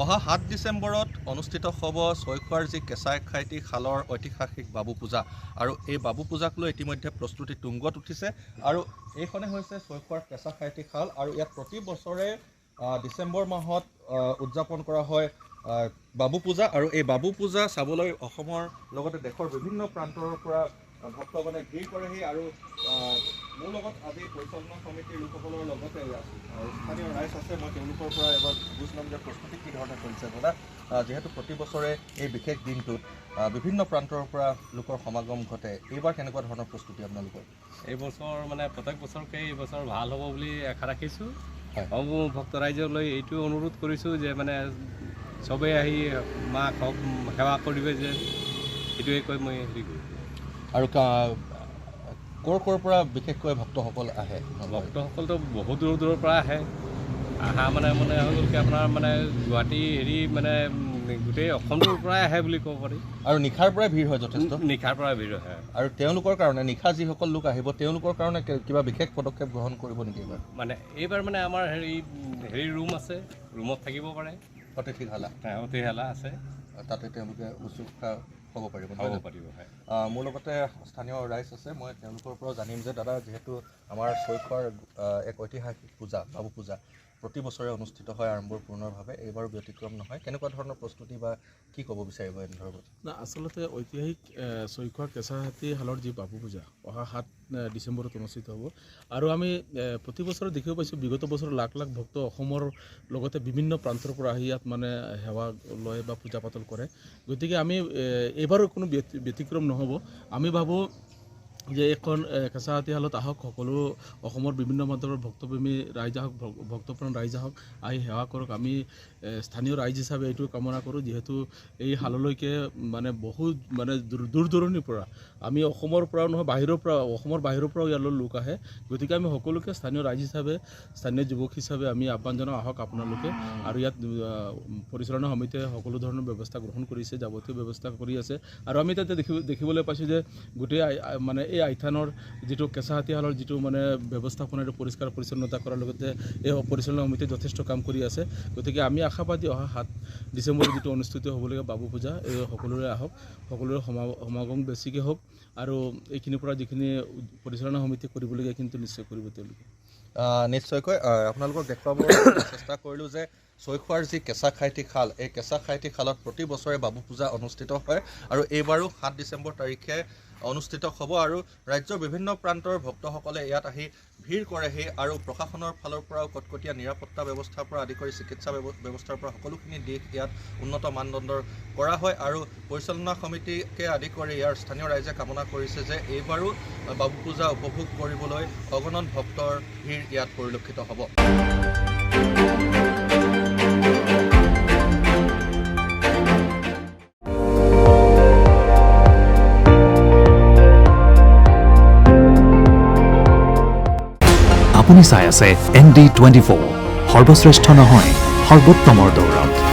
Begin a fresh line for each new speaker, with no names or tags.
অহা 7 ডিচেম্বৰত অনুষ্ঠিত হ'ব ছৈখোৱাৰ যি কেঁচাইখাইটি খালৰ ঐতিহাসিক বাবু পূজা আৰু এই বাবু পূজাক লৈ ইতিমধ্যে প্ৰস্তুতি তুংগত উঠিছে আৰু এইখনে হৈছে ছৈখোৱাৰ কেঁচাইখাইটি খাল আৰু ইয়াত প্ৰতি বছৰে ডিচেম্বৰ মাহত উদযাপন কৰা হয় বাবু পূজা আৰু এই বাবু পূজা চাবলৈ অসমৰ লগতে দেশৰ বিভিন্ন প্ৰান্তৰ পৰা ভক্তগণে ভিৰ কৰেহি আৰু মোৰ লগত আজি পৰিচালনা সমিতিৰ লোকসকলৰ লগতে স্থানীয় ৰাইজ আছে মই তেওঁলোকৰ পৰা এবাৰ বুজ ল'ম যে প্ৰস্তুতি কি ধৰণে চলিছে দাদা যিহেতু প্ৰতি বছৰে এই বিশেষ দিনটোত বিভিন্ন প্ৰান্তৰ পৰা লোকৰ সমাগম ঘটে এইবাৰ কেনেকুৱা ধৰণৰ প্ৰস্তুতি আপোনালোকৰ
এইবছৰ মানে প্ৰত্যেক বছৰকে এইবছৰ ভাল হ'ব বুলি আশা ৰাখিছোঁ আৰু ভক্ত ৰাইজলৈ এইটো অনুৰোধ কৰিছোঁ যে মানে চবেই আহি মাক হওক সেৱা কৰিবে যে সেইটোৱে কৈ মই হেৰি কৰোঁ
আৰু ক'ৰ পৰা বিশেষকৈ ভক্তসকল আহে
ভক্তসকলতো বহুত দূৰৰ দূৰৰ পৰা আহে আহা মানে হৈ গ'ল কি আপোনাৰ মানে গুৱাহাটী হেৰি মানে গোটেই অসমটোৰ পৰাই আহে বুলি ক'ব পাৰি
আৰু নিশাৰ পৰাই ভিৰ হয় যথেষ্ট
নিশাৰ পৰাই ভিৰ হয়
আৰু তেওঁলোকৰ কাৰণে নিশা যিসকল লোক আহিব তেওঁলোকৰ কাৰণে কিবা বিশেষ পদক্ষেপ গ্ৰহণ কৰিব নেকি এইবাৰ
মানে এইবাৰ মানে আমাৰ হেৰি ৰুম আছে ৰুমত থাকিব পাৰে অতিথিশালা আছে
তাতে তেওঁলোকে উচ্চশিক্ষা হ'ব পাৰিব মোৰ লগতে স্থানীয় ৰাইজ আছে মই তেওঁলোকৰ পৰাও জানিম যে দাদা যিহেতু আমাৰ ছৈখোৱাৰ এক ঐতিহাসিক পূজা বাবু পূজা প্ৰতি বছৰে অনুষ্ঠিত হয় আড়ম্বৰপূৰ্ণভাৱে এইবাৰো ব্যতিক্ৰম নহয় কেনেকুৱা ধৰণৰ প্ৰস্তুতি বা কি ক'ব বিচাৰিব এনে ধৰণৰ
না আচলতে ঐতিহাসিক ছৈখোৱা কেঁচাইখাইটি খালৰ যি বাবু পূজা অহা 7 ডিচেম্বৰত অনুষ্ঠিত হ'ব আৰু আমি প্ৰতি বছৰে দেখিব পাইছোঁ বিগত বছৰ লাখ লাখ ভক্ত অসমৰ লগতে বিভিন্ন প্ৰান্তৰ পৰা আহি ইয়াত মানে সেৱা লয় বা পূজা পাতল কৰে গতিকে আমি এইবাৰো কোনো ব্যতিক্ৰম নহ'ব আমি ভাবোঁ যে এখন কেঁচাইখাইটি খালত আহক সকলো অসমৰ বিভিন্ন প্ৰান্তৰ ভক্তপ্ৰেমী ৰাইজ আহক ভক্তপ্ৰাণ ৰাইজ আহক আহি সেৱা কৰক আমি স্থানীয় ৰাইজ হিচাপে এইটো কামনা কৰোঁ যিহেতু এই হাললৈকে মানে বহুত মানে দূৰ দূৰণিৰ পৰা আমি অসমৰ পৰাও নহয় অসমৰ বাহিৰৰ পৰাও ইয়ালৈ লোক আহে গতিকে আমি সকলোকে স্থানীয় ৰাইজ হিচাপে স্থানীয় যুৱক হিচাপে আমি আহ্বান জনাওঁ আহক আপোনালোকে আৰু ইয়াত পৰিচালনা সমিতিয়ে সকলো ধৰণৰ ব্যৱস্থা গ্ৰহণ কৰিছে যাৱতীয় ব্যৱস্থা কৰি আছে আৰু আমি তাতে দেখিবলৈ পাইছোঁ যে গোটেই মানে এই আইথানৰ যিটো কেঁচাইখাইটি খালৰ যিটো মানে ব্যৱস্থাপনা এইটো পৰিষ্কাৰ পৰিচ্ছন্নতা কৰাৰ লগতে এই পৰিচালনা সমিতিয়ে যথেষ্ট কাম কৰি আছে গতিকে আমি আশাবাদী অহা 7 ডিচেম্বৰত যিটো অনুষ্ঠিত হ'বলগীয়া বাবু পূজা এই সকলোৰে আহক সকলোৰে সমাগম বেছিকৈ হওক আৰু এইখিনিৰ পৰা যিখিনি পৰিচালনা সমিতিয়ে কৰিবলগীয়া কিন্তু নিশ্চয় কৰিব তেওঁলোকে
নিশ্চয়কৈ আপোনালোকক দেখুৱাবৰ চেষ্টা কৰিলোঁ যে ছৈখোৱাৰ যি কেঁচাইখাইটি খাল এই কেঁচাইখাইটি খালত প্ৰতি বছৰে বাবু পূজা অনুষ্ঠিত হয় আৰু এইবাৰো 7 ডিচেম্বৰ তাৰিখে অনুষ্ঠিত হ'ব আৰু ৰাজ্যৰ বিভিন্ন প্ৰান্তৰ ভক্তসকলে ইয়াত আহি ভিৰ কৰেহি আৰু প্ৰশাসনৰ ফালৰ পৰাও কটকটীয়া নিৰাপত্তা ব্যৱস্থাৰ পৰা আদি কৰি চিকিৎসা ব্যৱস্থাৰ পৰা সকলোখিনি দিশ ইয়াত উন্নত মানদণ্ডৰ কৰা হয় আৰু পৰিচালনা সমিতিকে আদি কৰি ইয়াৰ স্থানীয় ৰাইজে কামনা কৰিছে যে এইবাৰো বাবু পূজা উপভোগ কৰিবলৈ অগণন ভক্তৰ ভিৰ ইয়াত পৰিলক্ষিত হ'ব
আপুনি চাই আছে ND24 সৰ্বশ্ৰেষ্ঠ নহয় সৰ্বোত্তমৰ দৌৰত